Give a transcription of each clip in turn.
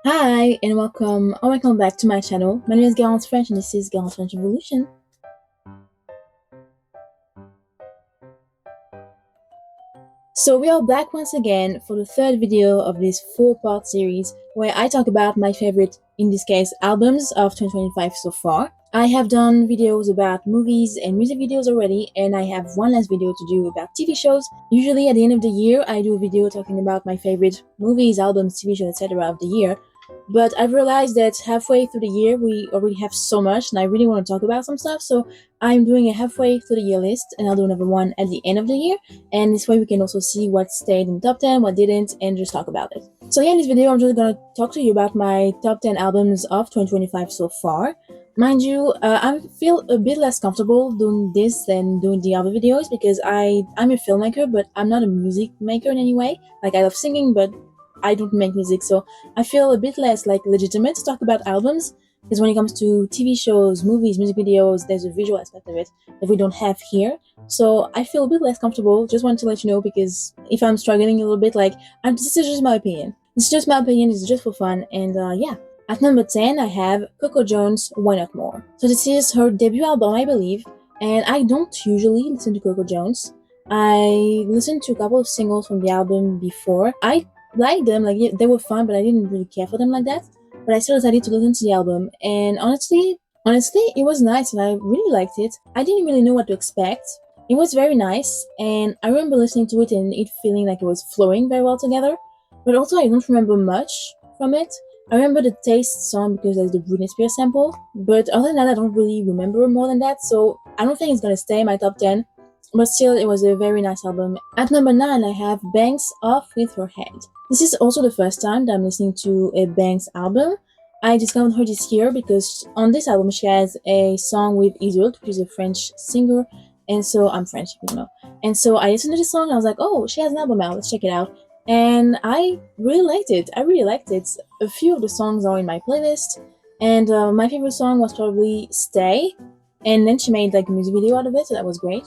Hi and welcome back to my channel. My name is Garance French and this is Garance French Evolution. So we are back once again for the third video of this four-part series where I talk about my favorite, in this case, albums of 2025 so far. I have done videos about movies and music videos already, and I have one last video to do about TV shows. Usually at the end of the year, I do a video talking about my favorite movies, albums, TV shows, etc. of the year. But I've realized that halfway through the year, we already have so much, and I really want to talk about some stuff, so I'm doing a halfway through the year list, and I'll do another one at the end of the year, and this way we can also see what stayed in the top 10, what didn't, and just talk about it. So yeah, in this video, I'm just gonna talk to you about my top 10 albums of 2025 so far. Mind you, I feel a bit less comfortable doing this than doing the other videos because I'm a filmmaker, but I'm not a music maker in any way. Like, I love singing, but I don't make music, so I feel a bit less like legitimate to talk about albums, because when it comes to TV shows, movies, music videos, there's a visual aspect of it that we don't have here. So I feel a bit less comfortable. Just wanted to let you know, because if I'm struggling a little bit, this is just my opinion. It's just my opinion. It's just for fun. And yeah. At number 10, I have Coco Jones' Why Not More. So this is her debut album, I believe, and I don't usually listen to Coco Jones. I listened to a couple of singles from the album before. I liked them, like they were fun, but I didn't really care for them like that. But I still decided to listen to the album, and honestly, it was nice, and I really liked it. I didn't really know what to expect. It was very nice, and I remember listening to it and it feeling like it was flowing very well together. But also, I don't remember much from it. I remember the Taste song because there's the Britney Spears sample, but other than that, I don't really remember more than that. So I don't think it's gonna stay in my top 10. But still, it was a very nice album. At number 9, I have Banks Off With Her Head. This is also the first time that I'm listening to a Banks album. I discovered her this year because on this album she has a song with Isolde, which is a French singer, and so I'm French, if you know. And so I listened to this song and I was like, oh, she has an album out, let's check it out. And I really liked it. I really liked it. A few of the songs are in my playlist, and my favorite song was probably Stay. And then she made like a music video out of it, so that was great.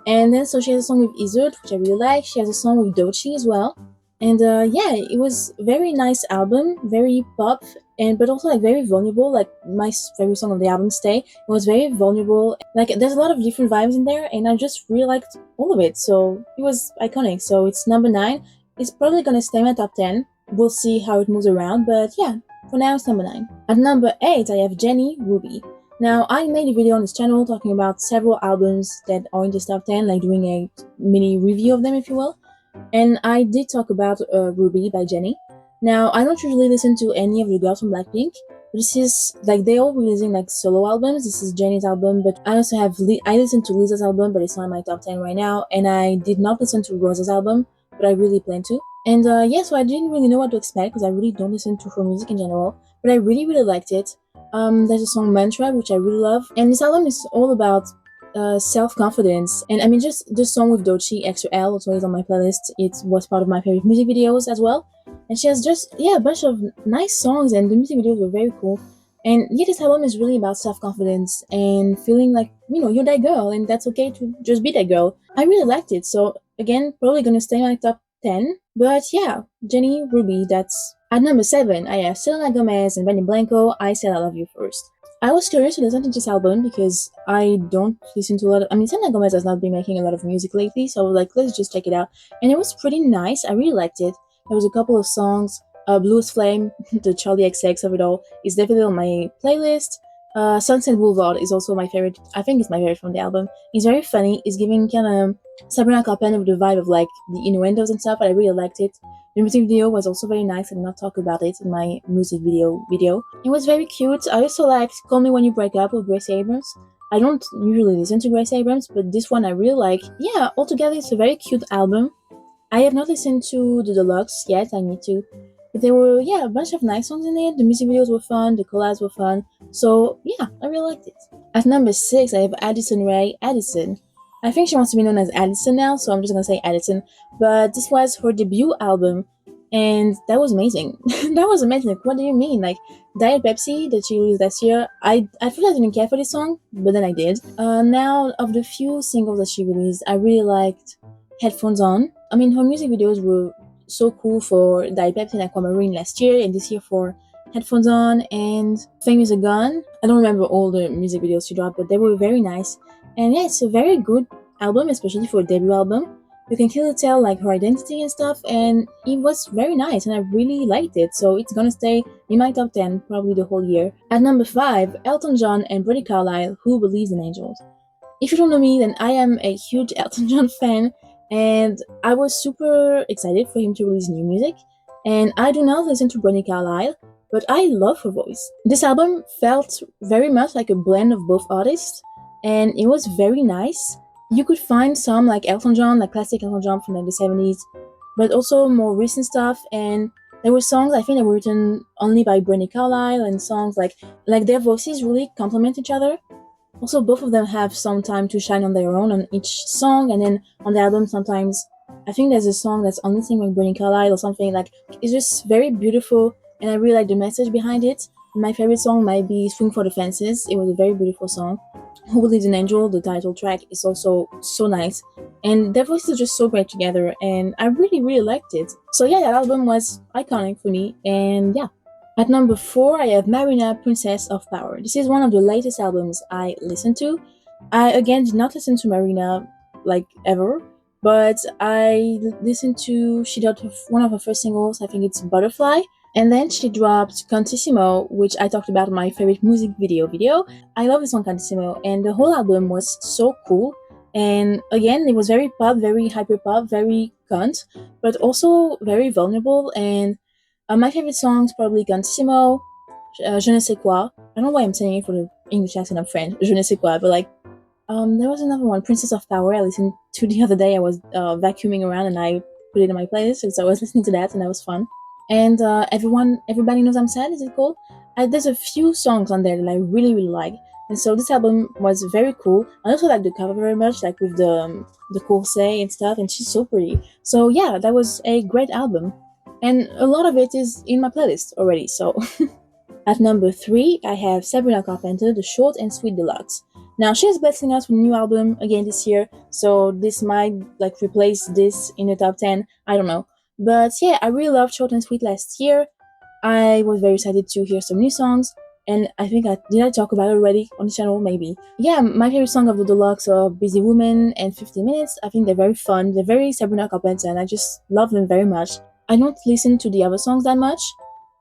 And then so she has a song with Isolde, which I really like. She has a song with Doechii as well. And yeah, it was very nice album, very pop, and but also like very vulnerable. Like my favorite song of the album, "Stay," it was very vulnerable. Like there's a lot of different vibes in there, and I just really liked all of it. So it was iconic. So it's number 9. It's probably gonna stay in my top 10. We'll see how it moves around, but yeah, for now it's number 9. At number 8, I have Jenny Ruby. Now, I made a video on this channel talking about several albums that are in this top 10, like doing a mini review of them, if you will. And I did talk about Ruby by Jenny. Now, I don't usually listen to any of the girls from Blackpink. This is like they're all releasing like solo albums. This is Jenny's album, but I also have I listened to Lisa's album, but it's not in my top 10 right now. And I did not listen to Rosa's album, but I really plan to. And yeah, so I didn't really know what to expect because I really don't listen to her music in general, but I really liked it. There's a song Mantra, which I really love, and this album is all about self-confidence. And I mean, just the song with Doechii, Extra L, also is on my playlist. It was part of my favorite music videos as well. And she has just, yeah, a bunch of nice songs, and the music videos were very cool. And yeah, this album is really about self-confidence and feeling like, you know, you're that girl, and that's okay to just be that girl. I really liked it. So again, probably gonna stay in my top 10. But yeah, Jenny Ruby, that's at number 7. I have Selena Gomez and Benny Blanco, I Said I Love You First. I was curious to listen to this album because I don't listen to a lot of. I mean, Selena Gomez has not been making a lot of music lately, so I was like, let's just check it out. And it was pretty nice. I really liked it. There was a couple of songs. Blues Flame, the Charlie XX of it all, is definitely on my playlist. Sunset Boulevard is also my favorite. I think it's my favorite from the album. It's very funny. It's giving kind of Sabrina Carpenter with the vibe of like the innuendos and stuff, but I really liked it. The music video was also very nice. I did not talk about it in my music video. It was very cute. I also liked Call Me When You Break Up with Grace Abrams. I don't usually listen to Grace Abrams, but this one I really like. Yeah, altogether it's a very cute album. I have not listened to the deluxe yet, I need to. But there were, yeah, a bunch of nice songs in it. The music videos were fun, the collabs were fun. So yeah, I really liked it. At number 6, I have Addison Rae, Addison. I think she wants to be known as Addison now, so I'm just gonna say Addison. But this was her debut album, and that was amazing. That was amazing. Like, what do you mean? Like, Diet Pepsi that she released last year, I feel I didn't care for this song, but then I did. Now, of the few singles that she released, I really liked Headphones On. I mean, her music videos were so cool for Diet Pepsi and Aquamarine last year, and this year for headphones on, and Fame is a Gun. I don't remember all the music videos she dropped, but they were very nice. And yeah, it's a very good album, especially for a debut album. You can clearly tell like her identity and stuff, and it was very nice, and I really liked it. So it's gonna stay in my top 10 probably the whole year. At number 5, Elton John and Brady Carlile, Who Believes in Angels. If you don't know me, then I am a huge Elton John fan, and I was super excited for him to release new music. And I do not listen to Brandi Carlile, but I love her voice. This album felt very much like a blend of both artists, and it was very nice. You could find some like Elton John, like classic Elton John from like the 70s, but also more recent stuff. And there were songs I think that were written only by Brandi Carlile, and songs like their voices really complement each other. Also, both of them have some time to shine on their own on each song, and then on the album, sometimes I think there's a song that's only sung by Brandi Carlile or something. Like, it's just very beautiful, and I really like the message behind it. My favorite song might be Swing for the Fences. It was a very beautiful song. Who Believes in Angel, the title track, is also so nice, and their voices are just so great together, and I really, really liked it. So yeah, that album was iconic for me, and yeah. At number 4, I have Marina, Princess of Power. This is one of the latest albums I listened to. I again did not listen to Marina like ever, but I listened to, she dropped one of her first singles, I think it's Butterfly, and then she dropped Cantissimo, which I talked about in my favorite music video. I love the song Cantissimo, and the whole album was so cool. And again, it was very pop, very hyper pop, very cunt, but also very vulnerable. And my favorite songs probably Cantissimo, Je ne sais quoi. I don't know why I'm saying it for the English accent of French, Je ne sais quoi, but like, there was another one, Princess of Power, I listened to the other day. I was vacuuming around and I put it in my playlist, and so I was listening to that, and that was fun. And Everybody Knows I'm Sad, is it called? There's a few songs on there that I really, really like. And so this album was very cool. I also like the cover very much, like with the corset and stuff, and she's so pretty. So yeah, that was a great album. And a lot of it is in my playlist already, so. At number 3, I have Sabrina Carpenter, The Short and Sweet Deluxe. Now, she is blessing us with a new album again this year, so this might like replace this in the top 10, I don't know. But yeah, I really loved Short and Sweet last year. I was very excited to hear some new songs, and I think did I talk about it already on the channel? Maybe. Yeah, my favorite song of the deluxe are Busy Woman and 15 Minutes. I think they're very fun. They're very Sabrina Carpenter, and I just love them very much. I don't listen to the other songs that much,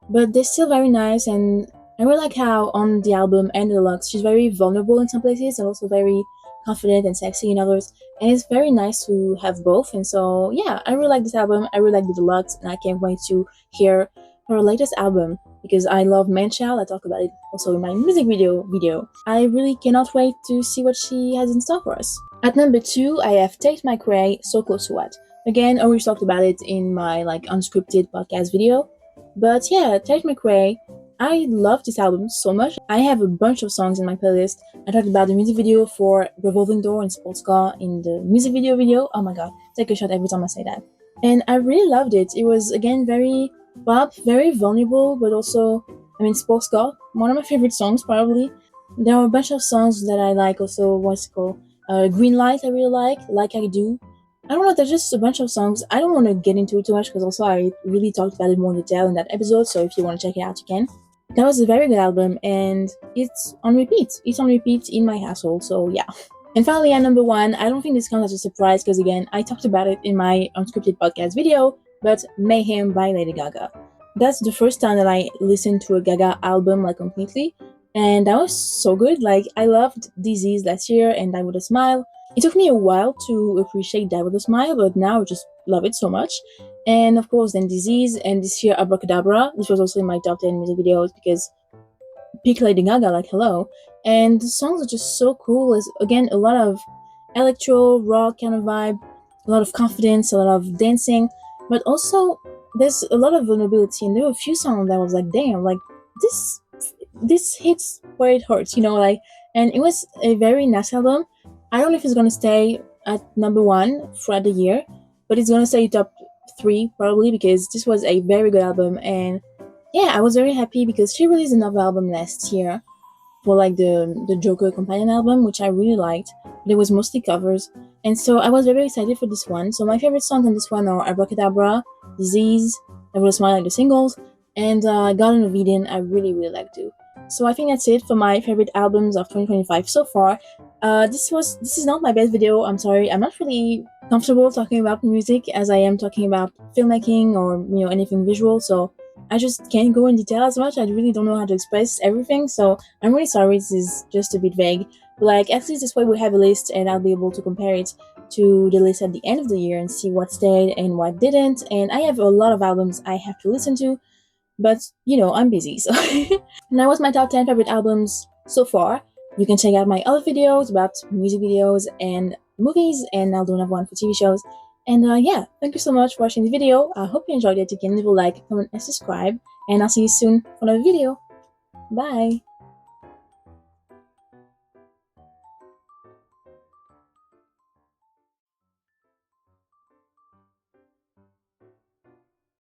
but they're still very nice, and I really like how on the album and the deluxe she's very vulnerable in some places and also very confident and sexy in others, and it's very nice to have both. And so yeah, I really like this album, I really like the deluxe, and I can't wait to hear her latest album because I love Man Child. I talk about it also in my music video. I really cannot wait to see what she has in store for us. At number 2, I have Tate McRae, So Close to What. Again, I already talked about it in my like unscripted podcast video. But yeah, Tate McRae, I love this album so much. I have a bunch of songs in my playlist. I talked about the music video for Revolving Door and Sports Car in the music video. Oh my god, take a shot every time I say that. And I really loved it. It was again very pop, very vulnerable, but also, I mean, Sports Car, one of my favorite songs probably. There are a bunch of songs that I like also, what's it called? Green Light I really like I Do. I don't know, there's just a bunch of songs. I don't want to get into it too much because also I really talked about it more in detail in that episode, so if you want to check it out, you can. That was a very good album, and it's on repeat. It's on repeat in my household, so yeah. And finally, at number 1, I don't think this comes as a surprise because again, I talked about it in my unscripted podcast video, but Mayhem by Lady Gaga. That's the first time that I listened to a Gaga album like completely, and that was so good. Like, I loved Disease last year and Die With A Smile. It took me a while to appreciate Die With A Smile, but now I just love it so much. And of course, then Disease, and this year Abracadabra. This was also in my top 10 music videos because peak Lady Gaga, like hello. And the songs are just so cool. There's again a lot of electro, rock kind of vibe, a lot of confidence, a lot of dancing, but also there's a lot of vulnerability. And there were a few songs that I was like, damn, like this hits where it hurts, you know, like. And it was a very nice album. I don't know if it's gonna stay at number 1 throughout the year, but it's gonna stay top 3 probably because this was a very good album. And yeah, I was very happy because she released another album last year for like the Joker companion album, which I really liked, but it was mostly covers. And so I was very excited for this one. So my favorite songs on this one are Abracadabra, Disease, I Will Smile, like the singles, and Garden of Eden I really like too. So I think that's it for my favorite albums of 2025 so far. This is not my best video. I'm sorry. I'm not really comfortable talking about music as I am talking about filmmaking or anything visual. So I just can't go in detail as much. I really don't know how to express everything. So I'm really sorry. This is just a bit vague. But like at least this way we have a list, and I'll be able to compare it to the list at the end of the year and see what stayed and what didn't. And I have a lot of albums I have to listen to, but I'm busy, so. And that was my top 10 favorite albums so far. You can check out my other videos about music videos and movies, and I'll do another one for TV shows. And yeah, thank you so much for watching the video. I hope you enjoyed it. You can leave a like, comment, and subscribe. And I'll see you soon for another video. Bye!